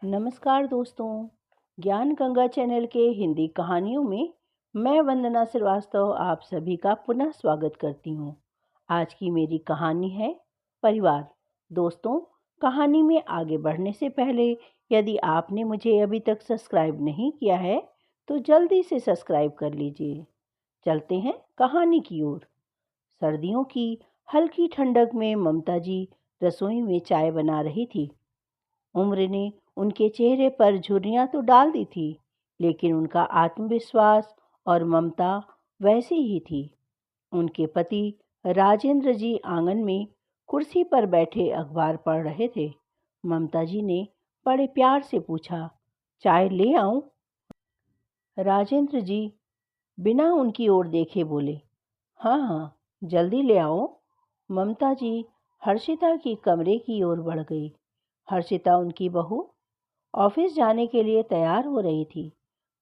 नमस्कार दोस्तों। ज्ञान गंगा चैनल के हिंदी कहानियों में मैं वंदना श्रीवास्तव आप सभी का पुनः स्वागत करती हूँ। आज की मेरी कहानी है परिवार। दोस्तों, कहानी में आगे बढ़ने से पहले यदि आपने मुझे अभी तक सब्सक्राइब नहीं किया है तो जल्दी से सब्सक्राइब कर लीजिए। चलते हैं कहानी की ओर। सर्दियों की हल्की ठंडक में ममता जी रसोई में चाय बना रही थी। उम्र ने उनके चेहरे पर झुर्रियां तो डाल दी थी, लेकिन उनका आत्मविश्वास और ममता वैसी ही थी। उनके पति राजेंद्र जी आंगन में कुर्सी पर बैठे अखबार पढ़ रहे थे। ममता जी ने बड़े प्यार से पूछा, चाय ले आऊं? राजेंद्र जी बिना उनकी ओर देखे बोले, हाँ हाँ, जल्दी ले आओ। ममता जी हर्षिता की कमरे की ओर बढ़ गई। हर्षिता उनकी बहू ऑफिस जाने के लिए तैयार हो रही थी।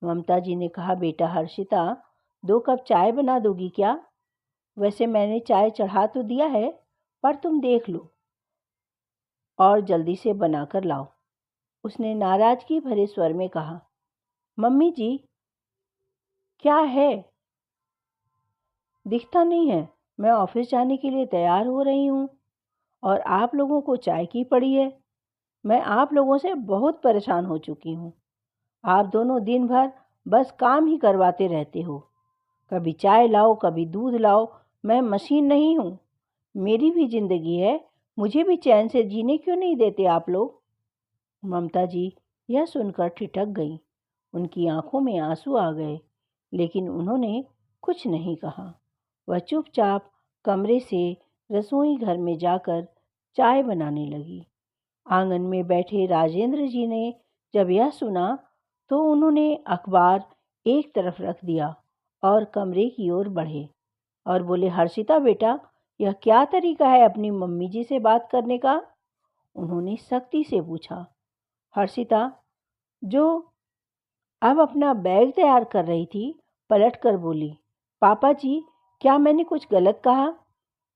ममता जी ने कहा, बेटा हर्षिता, 2 कप चाय बना दोगी क्या? वैसे मैंने चाय चढ़ा तो दिया है, पर तुम देख लो और जल्दी से बनाकर लाओ। उसने नाराजगी भरे स्वर में कहा। मम्मी जी, क्या है? दिखता नहीं है? मैं ऑफिस जाने के लिए तैयार हो रही हूँ और आप लोगों को चाय की पड़ी है। मैं आप लोगों से बहुत परेशान हो चुकी हूँ। आप दोनों दिन भर बस काम ही करवाते रहते हो। कभी चाय लाओ, कभी दूध लाओ। मैं मशीन नहीं हूँ। मेरी भी जिंदगी है। मुझे भी चैन से जीने क्यों नहीं देते आप लोग? ममता जी यह सुनकर ठिठक गईं। उनकी आंखों में आंसू आ गए, लेकिन उन्होंने कुछ नहीं कहा। वह चुपचाप कमरे से रसोई घर में जाकर चाय बनाने लगी। आंगन में बैठे राजेंद्र जी ने जब यह सुना तो उन्होंने अखबार एक तरफ रख दिया और कमरे की ओर बढ़े और बोले, हर्षिता बेटा, यह क्या तरीका है अपनी मम्मी जी से बात करने का? उन्होंने सख्ती से पूछा। हर्षिता, जो अब अपना बैग तैयार कर रही थी, पलट कर बोली, पापा जी, क्या मैंने कुछ गलत कहा?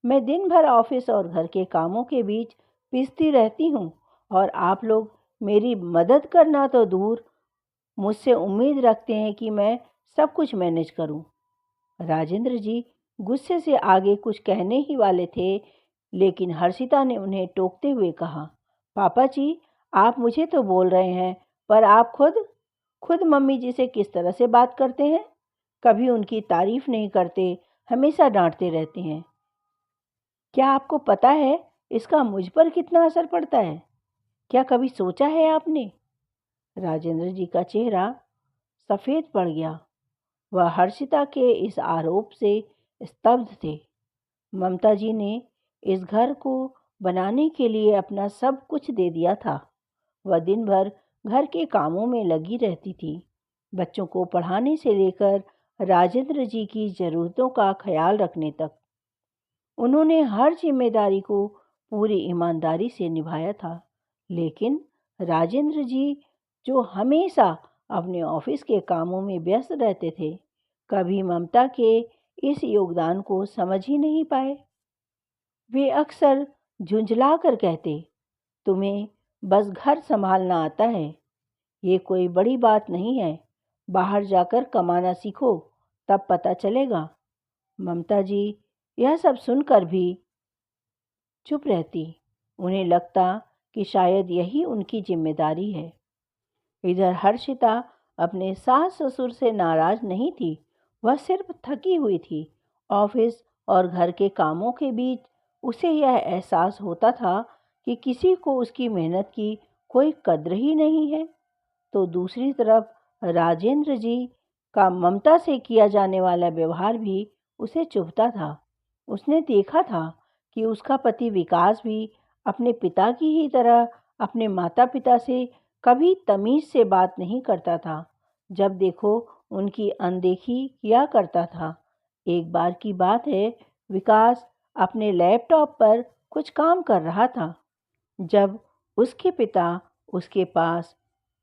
मैं दिन भर ऑफिस और घर के कामों के बीच पिसती रहती हूँ और आप लोग मेरी मदद करना तो दूर, मुझसे उम्मीद रखते हैं कि मैं सब कुछ मैनेज करूं। राजेंद्र जी गुस्से से आगे कुछ कहने ही वाले थे, लेकिन हर्षिता ने उन्हें टोकते हुए कहा, पापा जी, आप मुझे तो बोल रहे हैं, पर आप खुद खुद मम्मी जी से किस तरह से बात करते हैं? कभी उनकी तारीफ नहीं करते, हमेशा डांटते रहते हैं। क्या आपको पता है इसका मुझ पर कितना असर पड़ता है? क्या कभी सोचा है आपने? राजेंद्र जी का चेहरा सफेद पड़ गया। वह हर्षिता के इस आरोप से स्तब्ध थे। ममता जी ने इस घर को बनाने के लिए अपना सब कुछ दे दिया था। वह दिन भर घर के कामों में लगी रहती थी, बच्चों को पढ़ाने से लेकर राजेंद्र जी की ज़रूरतों का ख्याल रखने तक। उन्होंने हर जिम्मेदारी को पूरी ईमानदारी से निभाया था, लेकिन राजेंद्र जी, जो हमेशा अपने ऑफिस के कामों में व्यस्त रहते थे, कभी ममता के इस योगदान को समझ ही नहीं पाए। वे अक्सर झुंझला कर कहते, तुम्हें बस घर संभालना आता है, ये कोई बड़ी बात नहीं है। बाहर जाकर कमाना सीखो, तब पता चलेगा। ममता जी यह सब सुनकर भी चुप रहती। उन्हें लगता कि शायद यही उनकी जिम्मेदारी है। इधर हर्षिता अपने सास ससुर से नाराज नहीं थी। वह सिर्फ थकी हुई थी। ऑफिस और घर के कामों के बीच उसे यह एहसास होता था कि किसी को उसकी मेहनत की कोई कद्र ही नहीं है। तो दूसरी तरफ राजेंद्र जी का ममता से किया जाने वाला व्यवहार भी उसे चुभता था। उसने देखा था कि उसका पति विकास भी अपने पिता की ही तरह अपने माता पिता से कभी तमीज से बात नहीं करता था। जब देखो उनकी अनदेखी किया करता था। एक बार की बात है, विकास अपने लैपटॉप पर कुछ काम कर रहा था जब उसके पिता उसके पास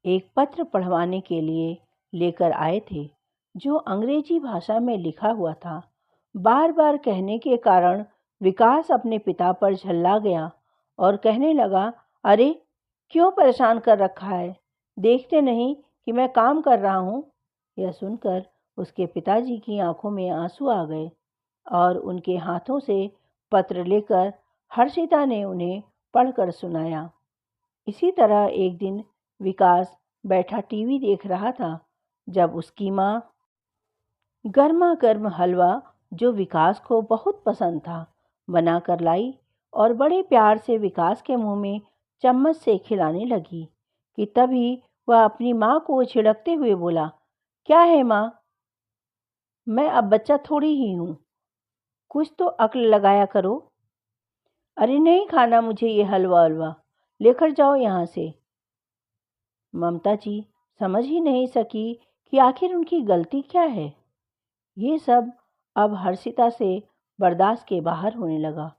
एक पत्र पढ़वाने के लिए लेकर आए थे, जो अंग्रेजी भाषा में लिखा हुआ था। बार बार कहने के कारण विकास अपने पिता पर झल्ला गया और कहने लगा, अरे, क्यों परेशान कर रखा है? देखते नहीं कि मैं काम कर रहा हूँ। यह सुनकर उसके पिताजी की आंखों में आंसू आ गए और उनके हाथों से पत्र लेकर हर्षिता ने उन्हें पढ़कर सुनाया। इसी तरह एक दिन विकास बैठा टीवी देख रहा था जब उसकी माँ गर्मा गर्म हलवा, जो विकास को बहुत पसंद था, बनाकर लाई और बड़े प्यार से विकास के मुंह में चम्मच से खिलाने लगी कि तभी वह अपनी माँ को छिड़कते हुए बोला, क्या है माँ, मैं अब बच्चा थोड़ी ही हूँ, कुछ तो अक्ल लगाया करो। अरे नहीं खाना मुझे ये हलवा हलवा, लेकर जाओ यहाँ से। ममता जी समझ ही नहीं सकी कि आखिर उनकी गलती क्या है। ये सब अब हर्षिता से बर्दाश्त के बाहर होने लगा।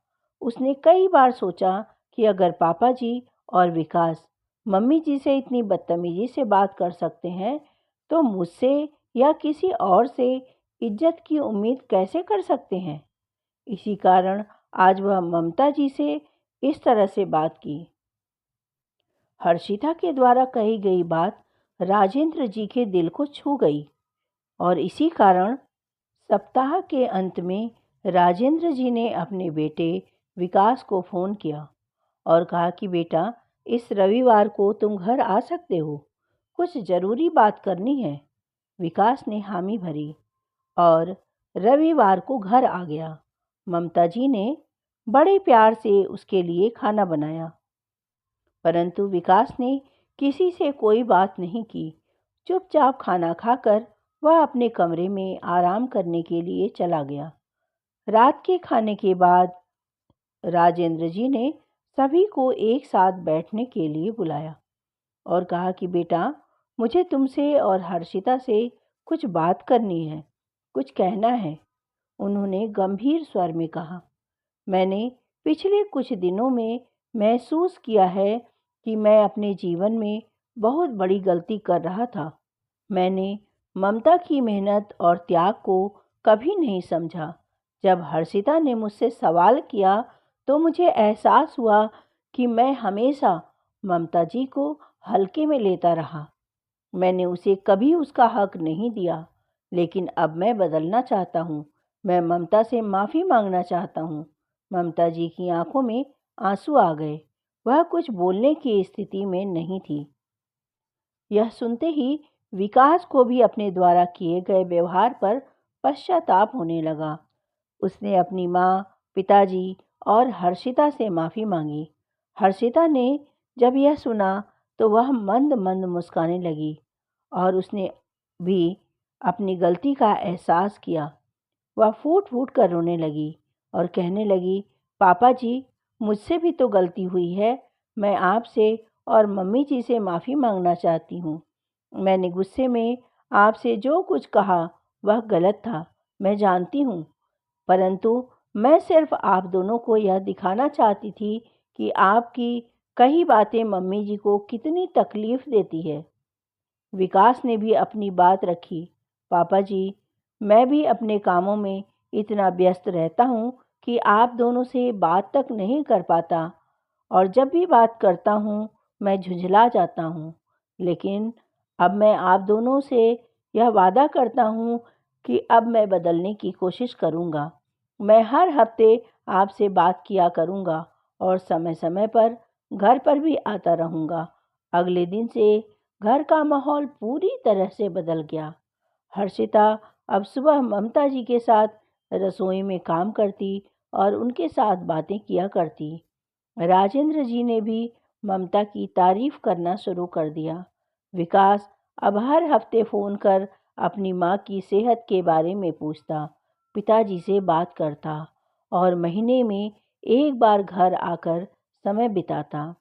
उसने कई बार सोचा कि अगर पापा जी और विकास मम्मी जी से इतनी बदतमीजी से बात कर सकते हैं तो मुझसे या किसी और से इज्जत की उम्मीद कैसे कर सकते हैं। इसी कारण आज वह ममता जी से इस तरह से बात की। हर्षिता के द्वारा कही गई बात राजेंद्र जी के दिल को छू गई और इसी कारण सप्ताह के अंत में राजेंद्र जी ने अपने बेटे विकास को फ़ोन किया और कहा कि बेटा, इस रविवार को तुम घर आ सकते हो, कुछ ज़रूरी बात करनी है। विकास ने हामी भरी और रविवार को घर आ गया। ममता जी ने बड़े प्यार से उसके लिए खाना बनाया, परंतु विकास ने किसी से कोई बात नहीं की। चुपचाप खाना खाकर वह अपने कमरे में आराम करने के लिए चला गया। रात के खाने के बाद राजेंद्र जी ने सभी को एक साथ बैठने के लिए बुलाया और कहा कि बेटा, मुझे तुमसे और हर्षिता से कुछ बात करनी है, कुछ कहना है। उन्होंने गंभीर स्वर में कहा, मैंने पिछले कुछ दिनों में महसूस किया है कि मैं अपने जीवन में बहुत बड़ी गलती कर रहा था। मैंने ममता की मेहनत और त्याग को कभी नहीं समझा। जब हर्षिता ने मुझसे सवाल किया तो मुझे एहसास हुआ कि मैं हमेशा ममता जी को हल्के में लेता रहा। मैंने उसे कभी उसका हक नहीं दिया, लेकिन अब मैं बदलना चाहता हूँ। मैं ममता से माफ़ी मांगना चाहता हूँ। ममता जी की आंखों में आंसू आ गए। वह कुछ बोलने की स्थिति में नहीं थी। यह सुनते ही विकास को भी अपने द्वारा किए गए व्यवहार पर पश्चाताप होने लगा। उसने अपनी माँ, पिताजी और हर्षिता से माफ़ी मांगी। हर्षिता ने जब यह सुना तो वह मंद मंद मुस्काने लगी और उसने भी अपनी गलती का एहसास किया। वह फूट फूट कर रोने लगी और कहने लगी, पापा जी, मुझसे भी तो गलती हुई है। मैं आपसे और मम्मी जी से माफ़ी मांगना चाहती हूँ। मैंने गुस्से में आपसे जो कुछ कहा वह गलत था, मैं जानती हूँ, परंतु मैं सिर्फ आप दोनों को यह दिखाना चाहती थी कि आपकी कई बातें मम्मी जी को कितनी तकलीफ़ देती है। विकास ने भी अपनी बात रखी, पापा जी, मैं भी अपने कामों में इतना व्यस्त रहता हूँ कि आप दोनों से बात तक नहीं कर पाता और जब भी बात करता हूँ मैं झुंझला जाता हूँ। लेकिन अब मैं आप दोनों से यह वादा करता हूँ कि अब मैं बदलने की कोशिश करूँगा। मैं हर हफ्ते आपसे बात किया करूँगा और समय समय पर घर पर भी आता रहूँगा। अगले दिन से घर का माहौल पूरी तरह से बदल गया। हर्षिता अब सुबह ममता जी के साथ रसोई में काम करती और उनके साथ बातें किया करती। राजेंद्र जी ने भी ममता की तारीफ करना शुरू कर दिया। विकास अब हर हफ्ते फ़ोन कर अपनी माँ की सेहत के बारे में पूछता, पिताजी से बात करता और महीने में एक बार घर आकर समय बिताता।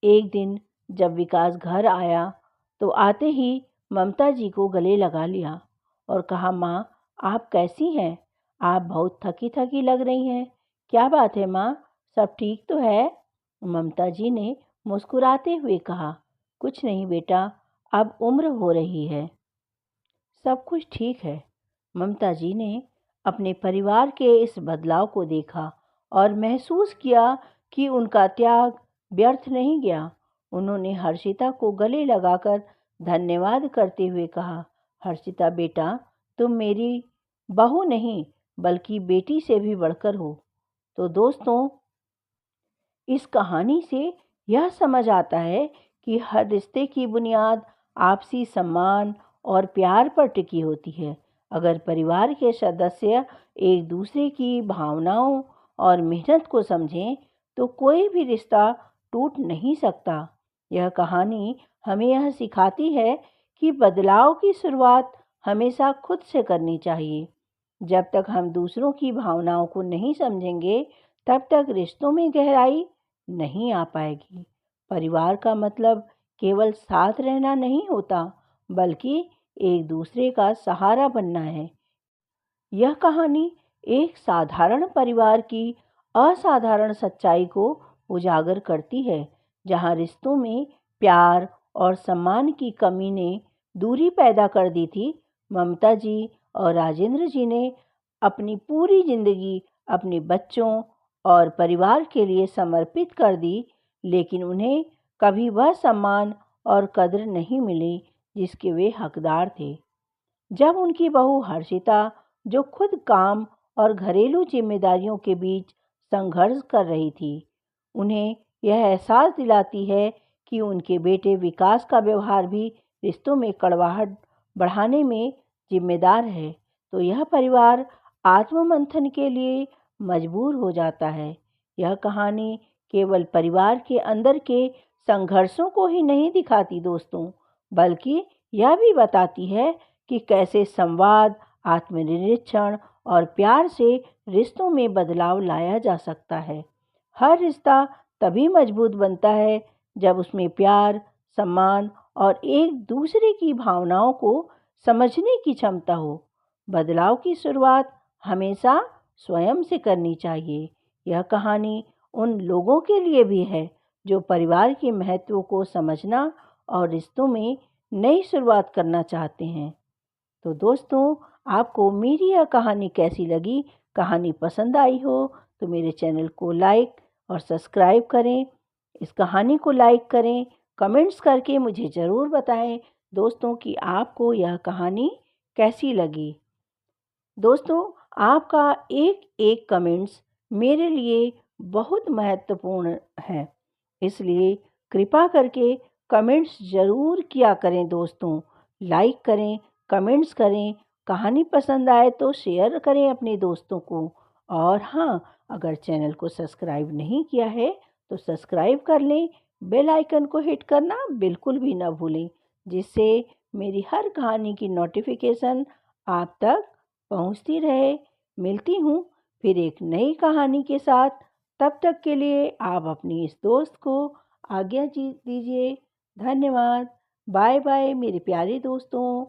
एक दिन जब विकास घर आया तो आते ही ममता जी को गले लगा लिया और कहा, माँ, आप कैसी हैं? आप बहुत थकी थकी लग रही हैं। क्या बात है माँ, सब ठीक तो है? ममता जी ने मुस्कुराते हुए कहा, कुछ नहीं बेटा, अब उम्र हो रही है, सब कुछ ठीक है। ममता जी ने अपने परिवार के इस बदलाव को देखा और महसूस किया कि उनका त्याग व्यर्थ नहीं गया। उन्होंने हर्षिता को गले लगाकर धन्यवाद करते हुए कहा, हर्षिता बेटा, तुम मेरी बहू नहीं बल्कि बेटी से भी बढ़कर हो। तो दोस्तों, इस कहानी से यह समझ आता है कि हर रिश्ते की बुनियाद आपसी सम्मान और प्यार पर टिकी होती है। अगर परिवार के सदस्य एक दूसरे की भावनाओं और मेहनत को समझें तो कोई भी रिश्ता टूट नहीं सकता। यह कहानी हमें यह सिखाती है कि बदलाव की शुरुआत हमेशा खुद से करनी चाहिए। जब तक हम दूसरों की भावनाओं को नहीं समझेंगे, तब तक रिश्तों में गहराई नहीं आ पाएगी। परिवार का मतलब केवल साथ रहना नहीं होता, बल्कि एक दूसरे का सहारा बनना है। यह कहानी एक साधारण परिवार की असाधारण सच्चाई को उजागर करती है, जहां रिश्तों में प्यार और सम्मान की कमी ने दूरी पैदा कर दी थी। ममता जी और राजेंद्र जी ने अपनी पूरी जिंदगी अपने बच्चों और परिवार के लिए समर्पित कर दी, लेकिन उन्हें कभी वह सम्मान और कद्र नहीं मिली जिसके वे हकदार थे। जब उनकी बहू हर्षिता, जो खुद काम और घरेलू जिम्मेदारियों के बीच संघर्ष कर रही थी, उन्हें यह एहसास दिलाती है कि उनके बेटे विकास का व्यवहार भी रिश्तों में कड़वाहट बढ़ाने में जिम्मेदार है, तो यह परिवार आत्ममंथन के लिए मजबूर हो जाता है। यह कहानी केवल परिवार के अंदर के संघर्षों को ही नहीं दिखाती दोस्तों, बल्कि यह भी बताती है कि कैसे संवाद, आत्मनिरीक्षण और प्यार से रिश्तों में बदलाव लाया जा सकता है। हर रिश्ता तभी मजबूत बनता है जब उसमें प्यार, सम्मान और एक दूसरे की भावनाओं को समझने की क्षमता हो। बदलाव की शुरुआत हमेशा स्वयं से करनी चाहिए। यह कहानी उन लोगों के लिए भी है जो परिवार के महत्व को समझना और रिश्तों में नई शुरुआत करना चाहते हैं। तो दोस्तों, आपको मेरी यह कहानी कैसी लगी? कहानी पसंद आई हो तो मेरे चैनल को लाइक और सब्सक्राइब करें। इस कहानी को लाइक करें, कमेंट्स करके मुझे ज़रूर बताएं दोस्तों कि आपको यह कहानी कैसी लगी। दोस्तों, आपका एक एक कमेंट्स मेरे लिए बहुत महत्वपूर्ण है, इसलिए कृपा करके कमेंट्स ज़रूर किया करें दोस्तों। लाइक करें, कमेंट्स करें, कहानी पसंद आए तो शेयर करें अपने दोस्तों को। और हाँ, अगर चैनल को सब्सक्राइब नहीं किया है तो सब्सक्राइब कर लें, बेल आइकन को हिट करना बिल्कुल भी ना भूलें, जिससे मेरी हर कहानी की नोटिफिकेशन आप तक पहुंचती रहे। मिलती हूँ फिर एक नई कहानी के साथ। तब तक के लिए आप अपनी इस दोस्त को आज्ञा दीजिए। धन्यवाद। बाय बाय मेरे प्यारे दोस्तों।